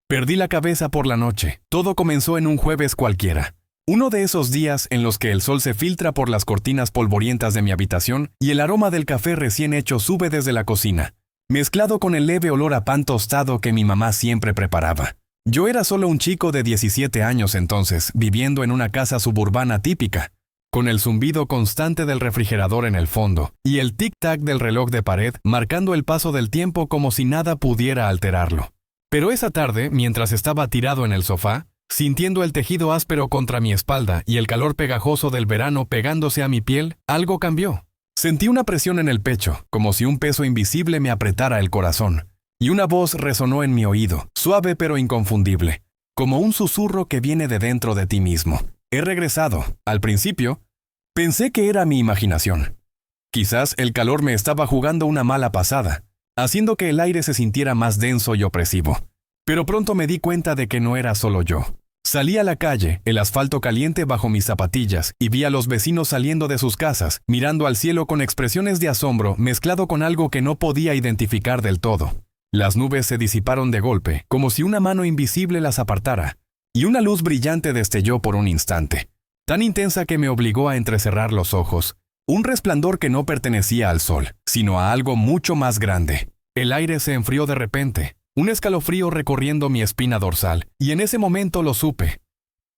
Perdí la cabeza por la noche. Todo comenzó en un jueves cualquiera. Uno de esos días en los que el sol se filtra por las cortinas polvorientas de mi habitación y el aroma del café recién hecho sube desde la cocina, mezclado con el leve olor a pan tostado que mi mamá siempre preparaba. Yo era solo un chico de 17 años entonces, viviendo en una casa suburbana típica, con el zumbido constante del refrigerador en el fondo y el tic-tac del reloj de pared marcando el paso del tiempo como si nada pudiera alterarlo. Pero esa tarde, mientras estaba tirado en el sofá, sintiendo el tejido áspero contra mi espalda y el calor pegajoso del verano pegándose a mi piel, algo cambió. Sentí una presión en el pecho, como si un peso invisible me apretara el corazón, y una voz resonó en mi oído, suave pero inconfundible, como un susurro que viene de dentro de ti mismo. He regresado. Al principio, pensé que era mi imaginación. Quizás el calor me estaba jugando una mala pasada, haciendo que el aire se sintiera más denso y opresivo. Pero pronto me di cuenta de que no era solo yo. Salí a la calle, el asfalto caliente bajo mis zapatillas, y vi a los vecinos saliendo de sus casas, mirando al cielo con expresiones de asombro mezclado con algo que no podía identificar del todo. Las nubes se disiparon de golpe, como si una mano invisible las apartara, y una luz brillante destelló por un instante, tan intensa que me obligó a entrecerrar los ojos. Un resplandor que no pertenecía al sol, sino a algo mucho más grande. El aire se enfrió de repente, un escalofrío recorriendo mi espina dorsal, y en ese momento lo supe.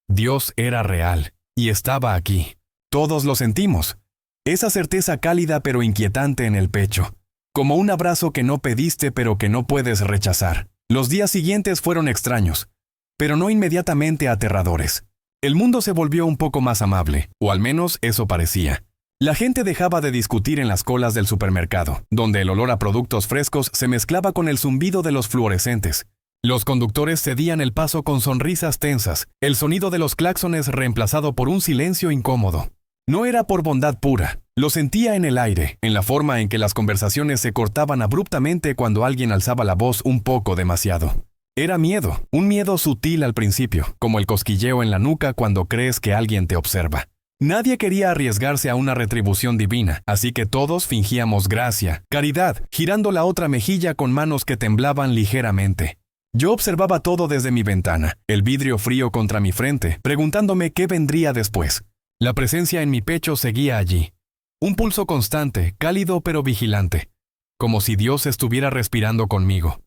Dios era real, y estaba aquí. Todos lo sentimos. Esa certeza cálida pero inquietante en el pecho, como un abrazo que no pediste pero que no puedes rechazar. Los días siguientes fueron extraños, pero no inmediatamente aterradores. El mundo se volvió un poco más amable, o al menos eso parecía. La gente dejaba de discutir en las colas del supermercado, donde el olor a productos frescos se mezclaba con el zumbido de los fluorescentes. Los conductores cedían el paso con sonrisas tensas, el sonido de los claxones reemplazado por un silencio incómodo. No era por bondad pura, lo sentía en el aire, en la forma en que las conversaciones se cortaban abruptamente cuando alguien alzaba la voz un poco demasiado. Era miedo, un miedo sutil al principio, como el cosquilleo en la nuca cuando crees que alguien te observa. Nadie quería arriesgarse a una retribución divina, así que todos fingíamos gracia, caridad, girando la otra mejilla con manos que temblaban ligeramente. Yo observaba todo desde mi ventana, el vidrio frío contra mi frente, preguntándome qué vendría después. La presencia en mi pecho seguía allí. Un pulso constante, cálido pero vigilante, como si Dios estuviera respirando conmigo.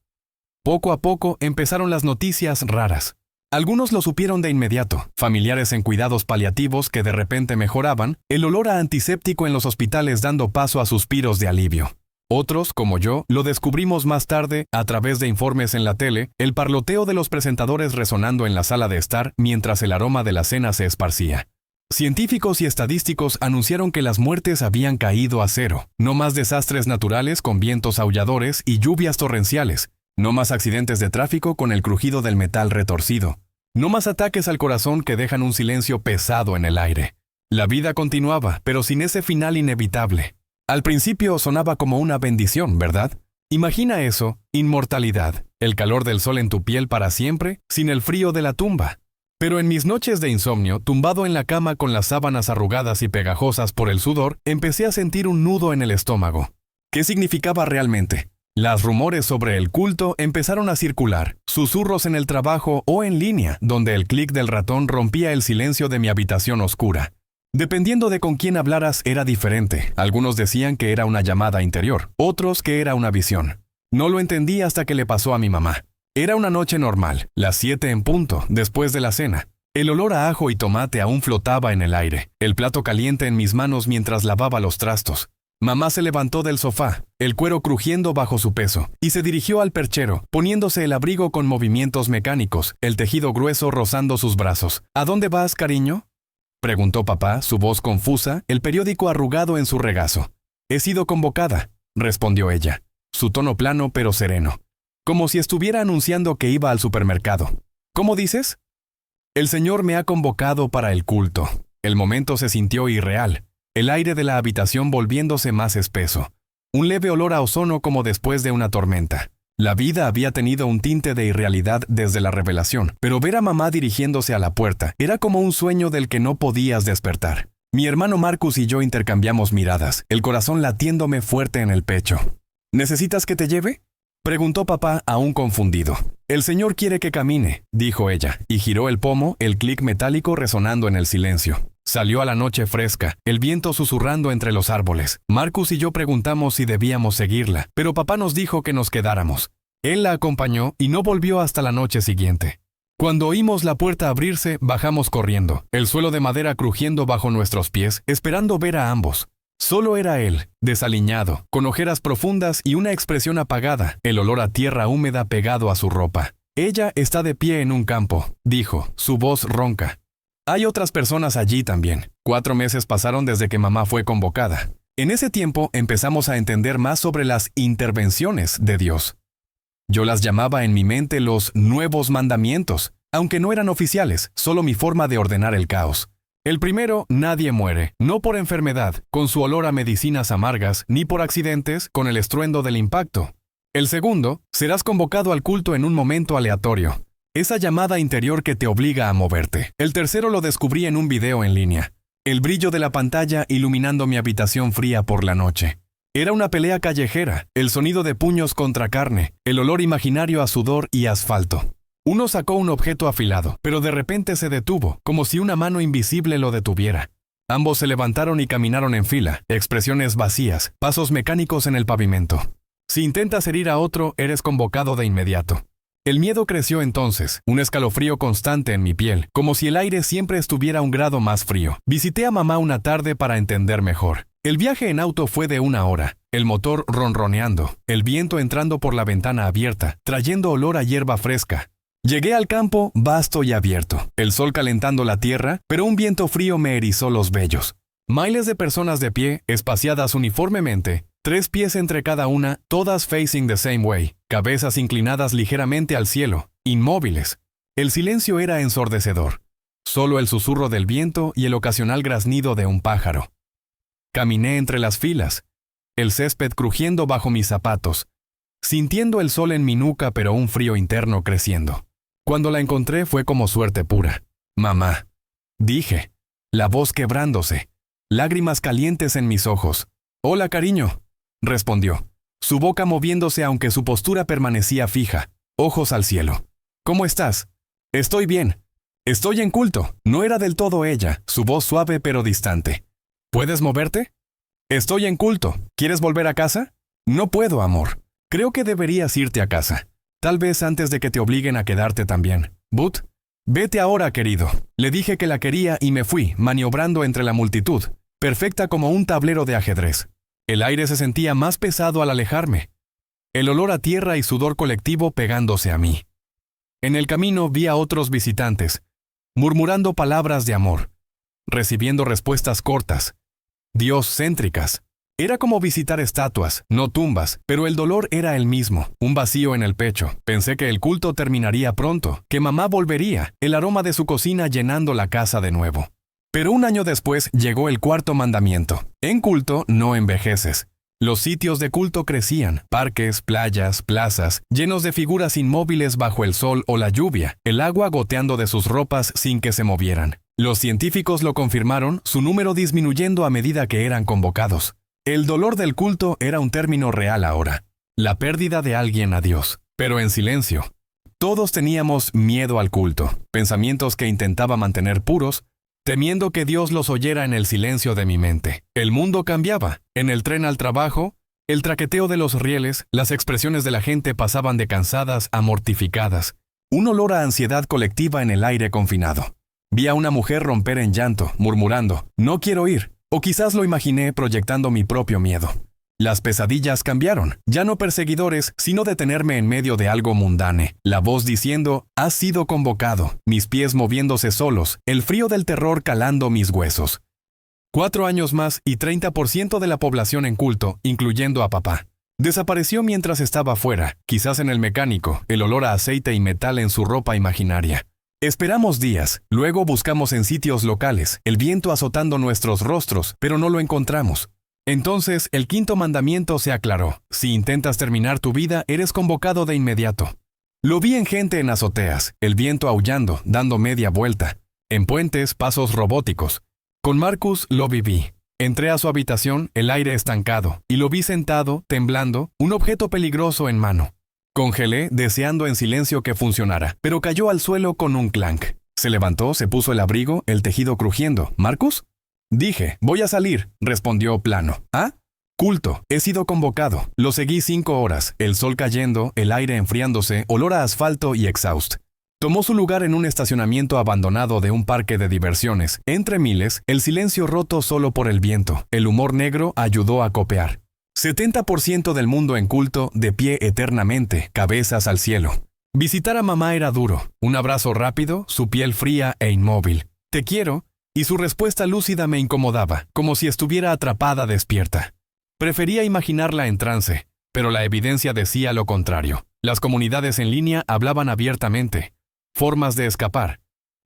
Poco a poco empezaron las noticias raras. Algunos lo supieron de inmediato, familiares en cuidados paliativos que de repente mejoraban, el olor a antiséptico en los hospitales dando paso a suspiros de alivio. Otros, como yo, lo descubrimos más tarde a través de informes en la tele, el parloteo de los presentadores resonando en la sala de estar mientras el aroma de la cena se esparcía. Científicos y estadísticos anunciaron que las muertes habían caído a cero, no más desastres naturales con vientos aulladores y lluvias torrenciales, no más accidentes de tráfico con el crujido del metal retorcido. No más ataques al corazón que dejan un silencio pesado en el aire. La vida continuaba, pero sin ese final inevitable. Al principio sonaba como una bendición, ¿verdad? Imagina eso, inmortalidad, el calor del sol en tu piel para siempre, sin el frío de la tumba. Pero en mis noches de insomnio, tumbado en la cama con las sábanas arrugadas y pegajosas por el sudor, empecé a sentir un nudo en el estómago. ¿Qué significaba realmente? Los rumores sobre el culto empezaron a circular, susurros en el trabajo o en línea, donde el clic del ratón rompía el silencio de mi habitación oscura. Dependiendo de con quién hablaras era diferente. Algunos decían que era una llamada interior, otros que era una visión. No lo entendí hasta que le pasó a mi mamá. Era una noche normal, las 7 en punto, después de la cena. El olor a ajo y tomate aún flotaba en el aire, el plato caliente en mis manos mientras lavaba los trastos. Mamá se levantó del sofá, el cuero crujiendo bajo su peso, y se dirigió al perchero, poniéndose el abrigo con movimientos mecánicos, el tejido grueso rozando sus brazos. ¿A dónde vas, cariño?, preguntó papá, su voz confusa, el periódico arrugado en su regazo. He sido convocada, respondió ella, su tono plano pero sereno, como si estuviera anunciando que iba al supermercado. ¿Cómo dices? El Señor me ha convocado para el culto. El momento se sintió irreal. El aire de la habitación volviéndose más espeso. Un leve olor a ozono como después de una tormenta. La vida había tenido un tinte de irrealidad desde la revelación, pero ver a mamá dirigiéndose a la puerta era como un sueño del que no podías despertar. Mi hermano Marcus y yo intercambiamos miradas, el corazón latiéndome fuerte en el pecho. ¿Necesitas que te lleve?, Preguntó papá, aún confundido. El señor quiere que camine, dijo ella, y giró el pomo, el clic metálico resonando en el silencio. Salió a la noche fresca, el viento susurrando entre los árboles. Marcus y yo preguntamos si debíamos seguirla, pero papá nos dijo que nos quedáramos. Él la acompañó y no volvió hasta la noche siguiente. Cuando oímos la puerta abrirse, bajamos corriendo, el suelo de madera crujiendo bajo nuestros pies, esperando ver a ambos. Solo era él, desaliñado, con ojeras profundas y una expresión apagada, el olor a tierra húmeda pegado a su ropa. Ella está de pie en un campo, dijo, su voz ronca. Hay otras personas allí también. 4 meses pasaron desde que mamá fue convocada. En ese tiempo empezamos a entender más sobre las intervenciones de Dios. Yo las llamaba en mi mente los nuevos mandamientos, aunque no eran oficiales, solo mi forma de ordenar el caos. El primero, nadie muere, no por enfermedad, con su olor a medicinas amargas, ni por accidentes, con el estruendo del impacto. El segundo, serás convocado al culto en un momento aleatorio. Esa llamada interior que te obliga a moverte. El tercero lo descubrí en un video en línea. El brillo de la pantalla iluminando mi habitación fría por la noche. Era una pelea callejera, el sonido de puños contra carne, el olor imaginario a sudor y asfalto. Uno sacó un objeto afilado, pero de repente se detuvo, como si una mano invisible lo detuviera. Ambos se levantaron y caminaron en fila, expresiones vacías, pasos mecánicos en el pavimento. Si intentas herir a otro, eres convocado de inmediato. El miedo creció entonces, un escalofrío constante en mi piel, como si el aire siempre estuviera un grado más frío. Visité a mamá una tarde para entender mejor. El viaje en auto fue de 1 hora, el motor ronroneando, el viento entrando por la ventana abierta, trayendo olor a hierba fresca. Llegué al campo vasto y abierto, el sol calentando la tierra, pero un viento frío me erizó los vellos. Miles de personas de pie, espaciadas uniformemente, 3 pies entre cada una, todas facing the same way, cabezas inclinadas ligeramente al cielo, inmóviles. El silencio era ensordecedor. Solo el susurro del viento y el ocasional graznido de un pájaro. Caminé entre las filas, el césped crujiendo bajo mis zapatos, sintiendo el sol en mi nuca pero un frío interno creciendo. Cuando la encontré fue como suerte pura. Mamá, dije, la voz quebrándose, lágrimas calientes en mis ojos. Hola, cariño, respondió, su boca moviéndose aunque su postura permanecía fija, ojos al cielo. ¿Cómo estás? Estoy bien. Estoy en culto. No era del todo ella, su voz suave pero distante. ¿Puedes moverte? Estoy en culto. ¿Quieres volver a casa? No puedo, amor. Creo que deberías irte a casa. Tal vez antes de que te obliguen a quedarte también. But, vete ahora, querido. Le dije que la quería y me fui, maniobrando entre la multitud, perfecta como un tablero de ajedrez. El aire se sentía más pesado al alejarme. El olor a tierra y sudor colectivo pegándose a mí. En el camino vi a otros visitantes, murmurando palabras de amor, recibiendo respuestas cortas, Dios-céntricas. Era como visitar estatuas, no tumbas, pero el dolor era el mismo, un vacío en el pecho. Pensé que el culto terminaría pronto, que mamá volvería, el aroma de su cocina llenando la casa de nuevo. Pero 1 año después llegó el 4º mandamiento. En culto no envejeces. Los sitios de culto crecían, parques, playas, plazas, llenos de figuras inmóviles bajo el sol o la lluvia, el agua goteando de sus ropas sin que se movieran. Los científicos lo confirmaron, su número disminuyendo a medida que eran convocados. El dolor del culto era un término real ahora, la pérdida de alguien a Dios, pero en silencio. Todos teníamos miedo al culto, pensamientos que intentaba mantener puros, temiendo que Dios los oyera en el silencio de mi mente. El mundo cambiaba. En el tren al trabajo, el traqueteo de los rieles, las expresiones de la gente pasaban de cansadas a mortificadas. Un olor a ansiedad colectiva en el aire confinado. Vi a una mujer romper en llanto, murmurando, «No quiero ir». O quizás lo imaginé proyectando mi propio miedo. Las pesadillas cambiaron, ya no perseguidores, sino detenerme en medio de algo mundane. La voz diciendo, has sido convocado, mis pies moviéndose solos, el frío del terror calando mis huesos. 4 años más y 30% de la población en culto, incluyendo a papá. Desapareció mientras estaba fuera, quizás en el mecánico, el olor a aceite y metal en su ropa imaginaria. Esperamos días, luego buscamos en sitios locales, el viento azotando nuestros rostros, pero no lo encontramos. Entonces, el 5º mandamiento se aclaró. Si intentas terminar tu vida, eres convocado de inmediato. Lo vi en gente en azoteas, el viento aullando, dando media vuelta. En puentes, pasos robóticos. Con Marcus lo viví. Entré a su habitación, el aire estancado, y lo vi sentado, temblando, un objeto peligroso en mano. Congelé, deseando en silencio que funcionara, pero cayó al suelo con un clank. Se levantó, se puso el abrigo, el tejido crujiendo. ¿Marcus? Dije, voy a salir, respondió plano. ¿Ah? Culto, he sido convocado. Lo seguí 5 horas, el sol cayendo, el aire enfriándose, olor a asfalto y exhaust. Tomó su lugar en un estacionamiento abandonado de un parque de diversiones. Entre miles, el silencio roto solo por el viento. El humor negro ayudó a copiar. 70% del mundo en culto, de pie eternamente, cabezas al cielo. Visitar a mamá era duro. Un abrazo rápido, su piel fría e inmóvil. «Te quiero», y su respuesta lúcida me incomodaba, como si estuviera atrapada despierta. Prefería imaginarla en trance, pero la evidencia decía lo contrario. Las comunidades en línea hablaban abiertamente. Formas de escapar.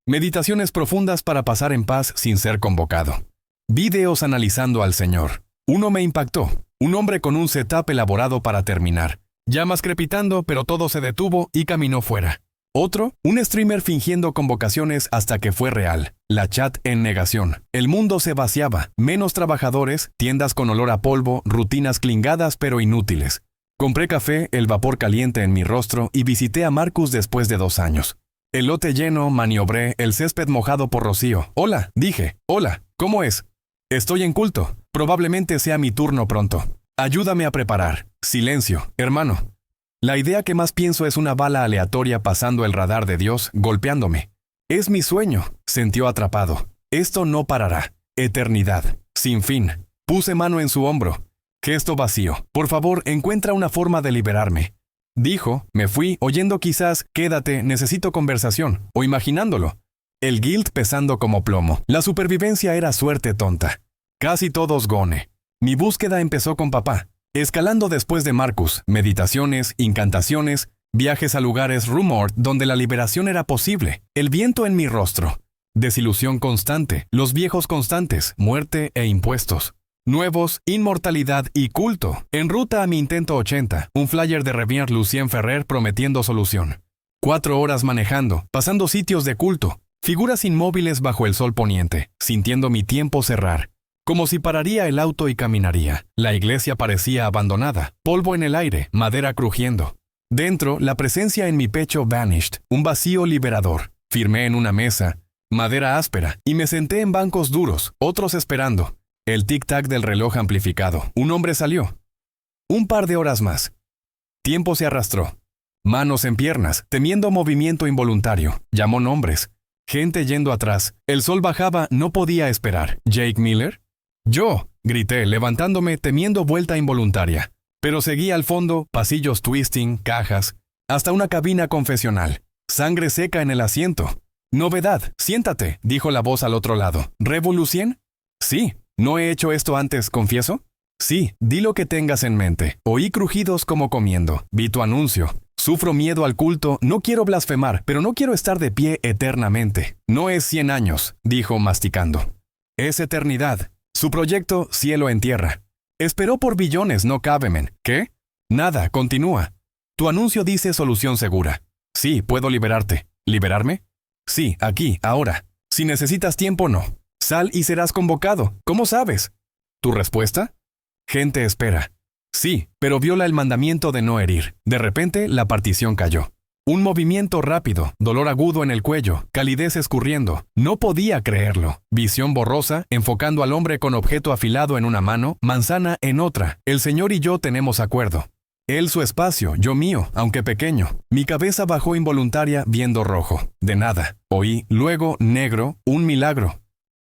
Meditaciones profundas para pasar en paz sin ser convocado. Videos analizando al Señor. Uno me impactó. Un hombre con un setup elaborado para terminar. Llamas crepitando, pero todo se detuvo y caminó fuera. Otro, un streamer fingiendo convocaciones hasta que fue real. La chat en negación. El mundo se vaciaba. Menos trabajadores, tiendas con olor a polvo, rutinas clingadas pero inútiles. Compré café, el vapor caliente en mi rostro y visité a Marcus después de 2 años. El lote lleno, maniobré, el césped mojado por rocío. Hola, dije. Hola, ¿cómo es? Estoy en culto. Probablemente sea mi turno pronto. Ayúdame a preparar. Silencio, hermano. La idea que más pienso es una bala aleatoria pasando el radar de Dios, golpeándome. Es mi sueño, sintió atrapado. Esto no parará. Eternidad. Sin fin. Puse mano en su hombro. Gesto vacío. Por favor, encuentra una forma de liberarme. Dijo, me fui, oyendo quizás, quédate, necesito conversación, o imaginándolo. El guilt pesando como plomo. La supervivencia era suerte tonta. Casi todos gone. Mi búsqueda empezó con papá. Escalando después de Marcus, meditaciones, incantaciones, viajes a lugares rumored donde la liberación era posible, el viento en mi rostro, desilusión constante, los viejos constantes, muerte e impuestos, nuevos, inmortalidad y culto, en ruta a mi intento 80, un flyer de Revier Lucien Ferrer prometiendo solución. 4 horas manejando, pasando sitios de culto, figuras inmóviles bajo el sol poniente, sintiendo mi tiempo cerrar. Como si pararía el auto y caminaría. La iglesia parecía abandonada, polvo en el aire, madera crujiendo. Dentro, la presencia en mi pecho vanished, un vacío liberador. Firmé en una mesa, madera áspera, y me senté en bancos duros, otros esperando. El tic-tac del reloj amplificado. Un hombre salió. Un par de horas más. Tiempo se arrastró. Manos en piernas, temiendo movimiento involuntario. Llamó nombres. Gente yendo atrás. El sol bajaba, no podía esperar. ¿Jake Miller? Yo, grité, levantándome, temiendo vuelta involuntaria. Pero seguí al fondo, pasillos twisting, cajas, hasta una cabina confesional. Sangre seca en el asiento. Novedad, siéntate, dijo la voz al otro lado. ¿Revolución? Sí, ¿no he hecho esto antes, confieso? Sí, di lo que tengas en mente. Oí crujidos como comiendo. Vi tu anuncio. Sufro miedo al culto, no quiero blasfemar, pero no quiero estar de pie eternamente. No es 100 años, dijo masticando. Es eternidad. Su proyecto, cielo en tierra. Esperó por billones, no cabe, men. ¿Qué? Nada, continúa. Tu anuncio dice solución segura. Sí, puedo liberarte. ¿Liberarme? Sí, aquí, ahora. Si necesitas tiempo, no. Sal y serás convocado. ¿Cómo sabes? ¿Tu respuesta? Gente espera. Sí, pero viola el mandamiento de no herir. De repente, la partición cayó. Un movimiento rápido, dolor agudo en el cuello, calidez escurriendo. No podía creerlo. Visión borrosa, enfocando al hombre con objeto afilado en una mano, manzana en otra. El Señor y yo tenemos acuerdo. Él su espacio, yo mío, aunque pequeño. Mi cabeza bajó involuntaria viendo rojo. De nada. Oí, luego, negro, un milagro.